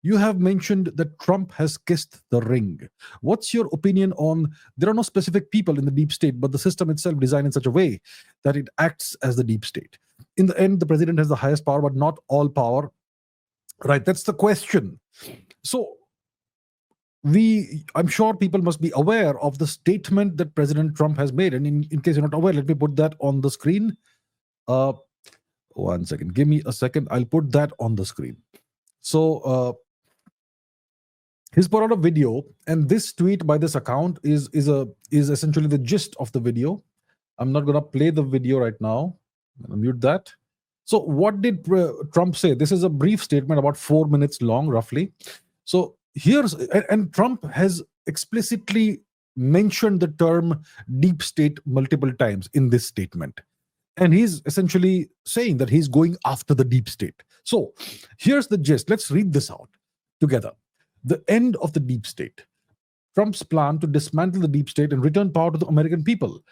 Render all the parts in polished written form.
you have mentioned that Trump has kissed the ring. What's your opinion on there are no specific people in the deep state, but the system itself designed in such a way that it acts as the deep state? In the end, the president has the highest power, but not all power. Right? That's the question. So I'm sure people must be aware of the statement that President Trump has made. And in case you're not aware, let me put that on the screen. Uh, 1 second. Give me a second. I'll put that on the screen. So he's put out a video, and this tweet by this account is essentially the gist of the video. I'm not going to play the video right now. I'm going to mute that. So what did Trump say? This is a brief statement, about 4 minutes long, roughly. So and Trump has explicitly mentioned the term deep state multiple times in this statement. And he's essentially saying that he's going after the deep state. So here's the gist. Let's read this out together. The end of the deep state. Trump's plan to dismantle the deep state and return power to the American people.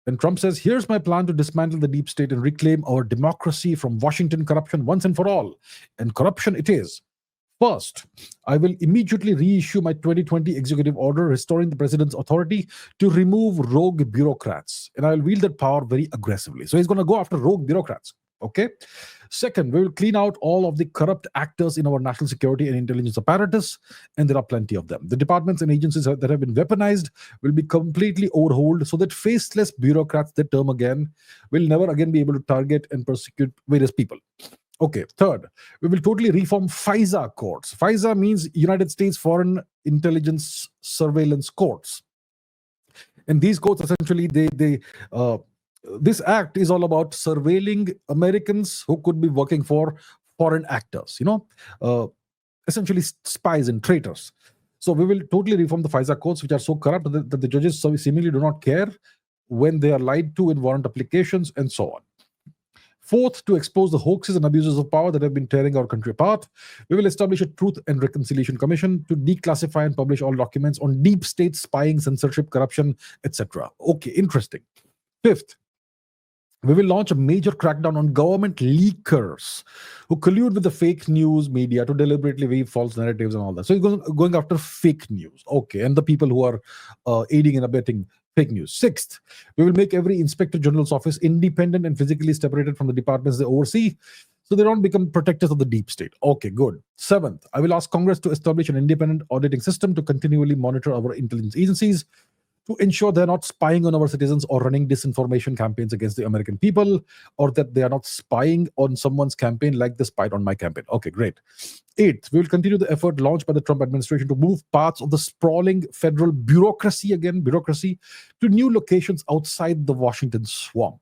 And Trump says, here's my plan to dismantle the deep state and reclaim our democracy from Washington corruption once and for all. And corruption it is. First, I will immediately reissue my 2020 executive order restoring the president's authority to remove rogue bureaucrats. And I will wield that power very aggressively. So he's going to go after rogue bureaucrats. Okay. Second, we will clean out all of the corrupt actors in our national security and intelligence apparatus, and there are plenty of them. The departments and agencies that have been weaponized will be completely overhauled so that faceless bureaucrats, that term again, will never again be able to target and persecute various people. Okay, third, we will totally reform FISA courts. FISA means United States Foreign Intelligence Surveillance Courts. And these courts essentially, this act is all about surveilling Americans who could be working for foreign actors, essentially spies and traitors. So we will totally reform the FISA courts, which are so corrupt that the judges seemingly do not care when they are lied to in warrant applications and so on. Fourth, to expose the hoaxes and abuses of power that have been tearing our country apart, we will establish a Truth and Reconciliation Commission to declassify and publish all documents on deep state spying, censorship, corruption, etc. Okay, interesting. Fifth, we will launch a major crackdown on government leakers who collude with the fake news media to deliberately weave false narratives and all that. So he's going after fake news. Okay, and the people who are aiding and abetting fake news. Sixth, we will make every Inspector General's office independent and physically separated from the departments they oversee, so they don't become protectors of the deep state. Okay, good. Seventh, I will ask Congress to establish an independent auditing system to continually monitor our intelligence agencies to ensure they're not spying on our citizens or running disinformation campaigns against the American people, or that they are not spying on someone's campaign like they spied on my campaign. Okay, great. Eighth, we will continue the effort launched by the Trump administration to move parts of the sprawling federal bureaucracy to new locations outside the Washington swamp.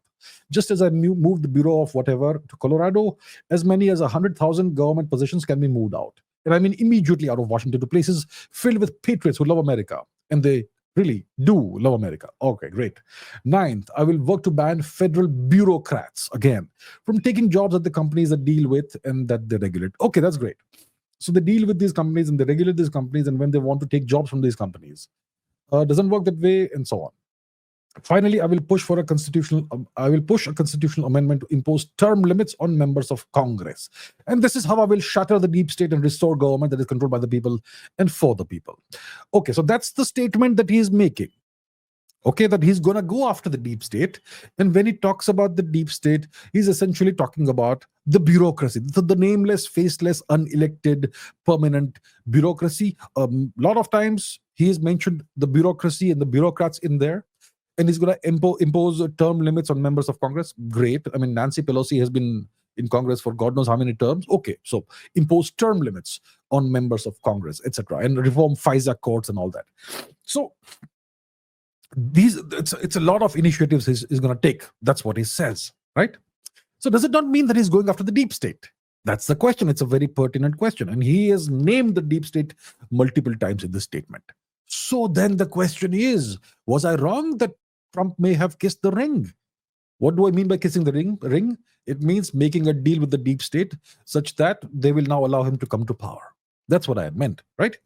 Just as I moved the Bureau of whatever to Colorado, as many as 100,000 government positions can be moved out. And I mean immediately out of Washington to places filled with patriots who love America. And they really do love America. Okay, great. Ninth, I will work to ban federal bureaucrats, again, from taking jobs at the companies that deal with and that they regulate. Okay, that's great. So they deal with these companies and they regulate these companies, and when they want to take jobs from these companies, doesn't work that way, and so on. Finally, I will push a constitutional amendment to impose term limits on members of Congress. And this is how I will shatter the deep state and restore government that is controlled by the people and for the people. Okay, so that's the statement that he is making. Okay, that he's going to go after the deep state. And when he talks about the deep state, he's essentially talking about the bureaucracy, the nameless, faceless, unelected, permanent bureaucracy. A lot of times he has mentioned the bureaucracy and the bureaucrats in there. And he's going to impose term limits on members of Congress. Great. I mean, Nancy Pelosi has been in Congress for God knows how many terms. Okay, so impose term limits on members of Congress, etc., and reform FISA courts and all that. So it's a lot of initiatives he's going to take. That's what he says, right? So does it not mean that he's going after the deep state? That's the question. It's a very pertinent question. And he has named the deep state multiple times in this statement. So then the question is, was I wrong that Trump may have kissed the ring? What do I mean by kissing the ring? It means making a deal with the deep state such that they will now allow him to come to power. That's what I meant, right?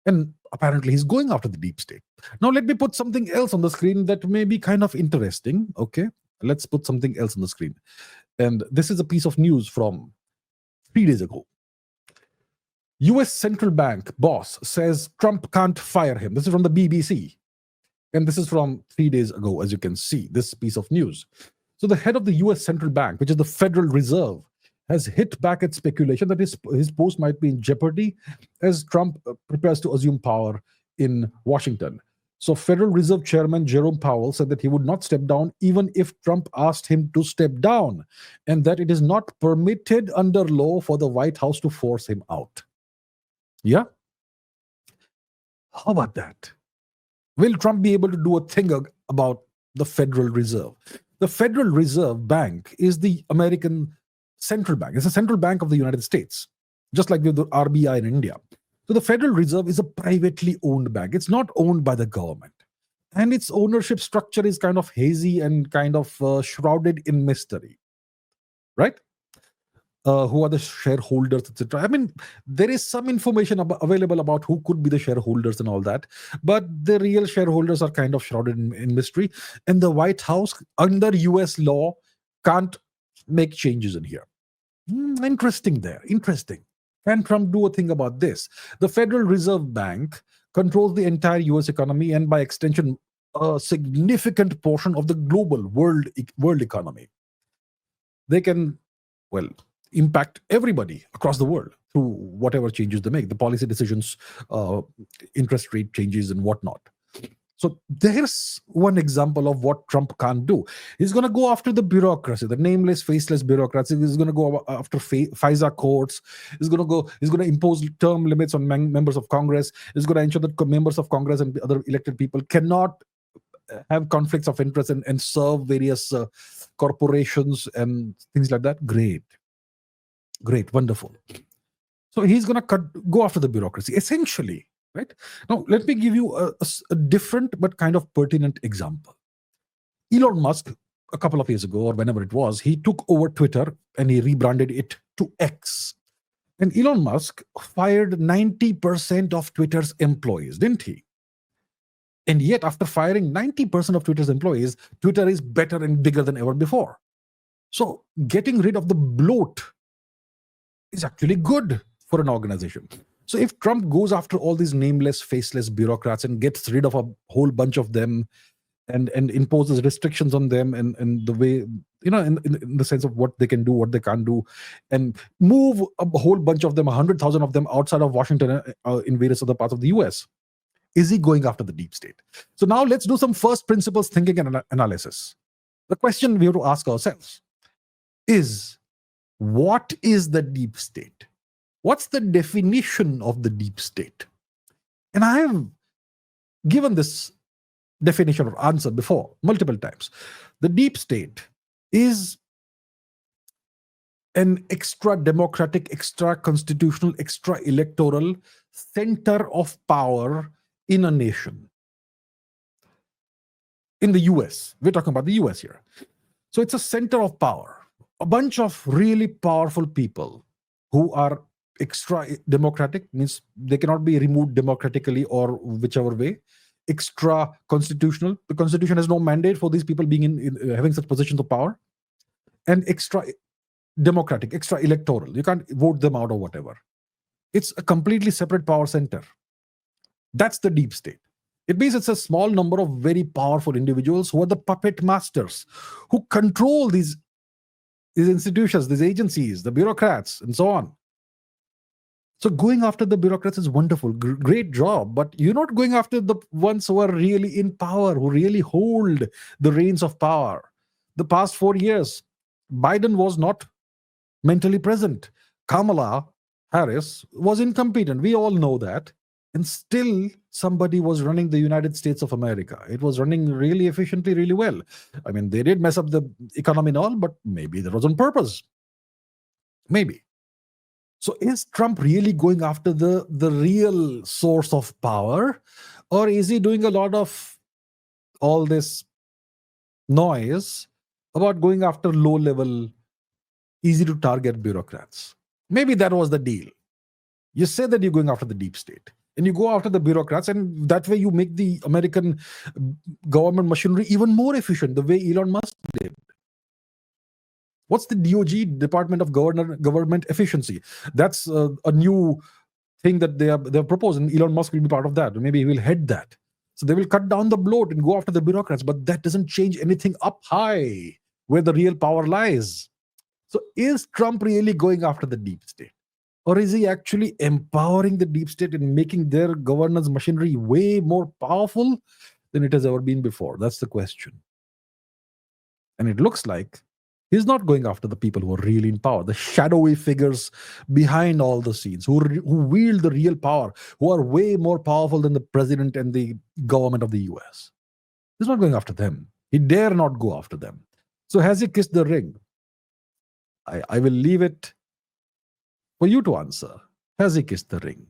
And apparently he's going after the deep state. Now let me put something else on the screen that may be kind of interesting. Okay, let's put something else on the screen. And this is a piece of news from 3 days ago. US central bank boss says Trump can't fire him. This is from the BBC. And this is from 3 days ago, as you can see, this piece of news. So the head of the US central bank, which is the Federal Reserve, has hit back at speculation that his post might be in jeopardy as Trump prepares to assume power in Washington. So Federal Reserve Chairman Jerome Powell said that he would not step down even if Trump asked him to step down, and that it is not permitted under law for the White House to force him out. Yeah? How about that? Will Trump be able to do a thing about the Federal Reserve? The Federal Reserve Bank is the American central bank. It's a central bank of the United States, just like we have the RBI in India. So the Federal Reserve is a privately owned bank. It's not owned by the government. And its ownership structure is kind of hazy and kind of shrouded in mystery, right? Who are the shareholders, etc. I mean, there is some information available about who could be the shareholders and all that, but the real shareholders are kind of shrouded in mystery. And the White House, under US law, can't make changes in here. Interesting there. Interesting. Can Trump do a thing about this? The Federal Reserve Bank controls the entire US economy and, by extension, a significant portion of the global world economy. They can, well, impact everybody across the world through whatever changes they make, the policy decisions, interest rate changes, and whatnot. So there's one example of what Trump can't do. He's going to go after the bureaucracy, the nameless, faceless bureaucracy. He's going to go after FISA courts. He's going to impose term limits on members of Congress. He's going to ensure that members of Congress and other elected people cannot have conflicts of interest and serve various corporations and things like that. Great, wonderful. So he's going to go after the bureaucracy, essentially, right? Now, let me give you a different but kind of pertinent example. Elon Musk, a couple of years ago, or whenever it was, he took over Twitter and he rebranded it to X. And Elon Musk fired 90% of Twitter's employees, didn't he? And yet, after firing 90% of Twitter's employees, Twitter is better and bigger than ever before. So getting rid of the bloat is actually good for an organization. So if Trump goes after all these nameless, faceless bureaucrats and gets rid of a whole bunch of them and imposes restrictions on them and the way, in the sense of what they can do, what they can't do, and move a whole bunch of them, 100,000 of them outside of Washington in various other parts of the US, is he going after the deep state? So now let's do some first principles thinking and analysis. The question we have to ask ourselves is, what is the deep state? What's the definition of the deep state? And I have given this definition or answer before multiple times. The deep state is an extra democratic, extra constitutional, extra electoral center of power in a nation. In the US, we're talking about the US here. So it's a center of power. A bunch of really powerful people who are extra democratic, means they cannot be removed democratically or whichever way. Extra constitutional, the Constitution has no mandate for these people being in having such positions of power. And extra democratic, extra electoral. You can't vote them out or whatever. It's a completely separate power center. That's the deep state. It means it's a small number of very powerful individuals who are the puppet masters, who control these institutions, these agencies, the bureaucrats, and so on. So going after the bureaucrats is wonderful, great job, but you're not going after the ones who are really in power, who really hold the reins of power. The past 4 years, Biden was not mentally present. Kamala Harris was incompetent. We all know that. And still, somebody was running the United States of America. It was running really efficiently, really well. I mean, they did mess up the economy and all, but maybe that was on purpose. Maybe. So is Trump really going after the real source of power? Or is he doing a lot of all this noise about going after low-level, easy-to-target bureaucrats? Maybe that was the deal. You say that you're going after the deep state, and you go after the bureaucrats, and that way you make the American government machinery even more efficient, the way Elon Musk did. What's the DOG, Department of Government Efficiency? That's a new thing that they have proposed, and Elon Musk will be part of that. Maybe he will head that. So they will cut down the bloat and go after the bureaucrats, but that doesn't change anything up high where the real power lies. So is Trump really going after the deep state? Or is he actually empowering the deep state and making their governance machinery way more powerful than it has ever been before? That's the question. And it looks like he's not going after the people who are really in power, the shadowy figures behind all the scenes, who wield the real power, who are way more powerful than the president and the government of the US. He's not going after them. He dare not go after them. So has he kissed the ring? I will leave it for you to answer. Has he kissed the ring?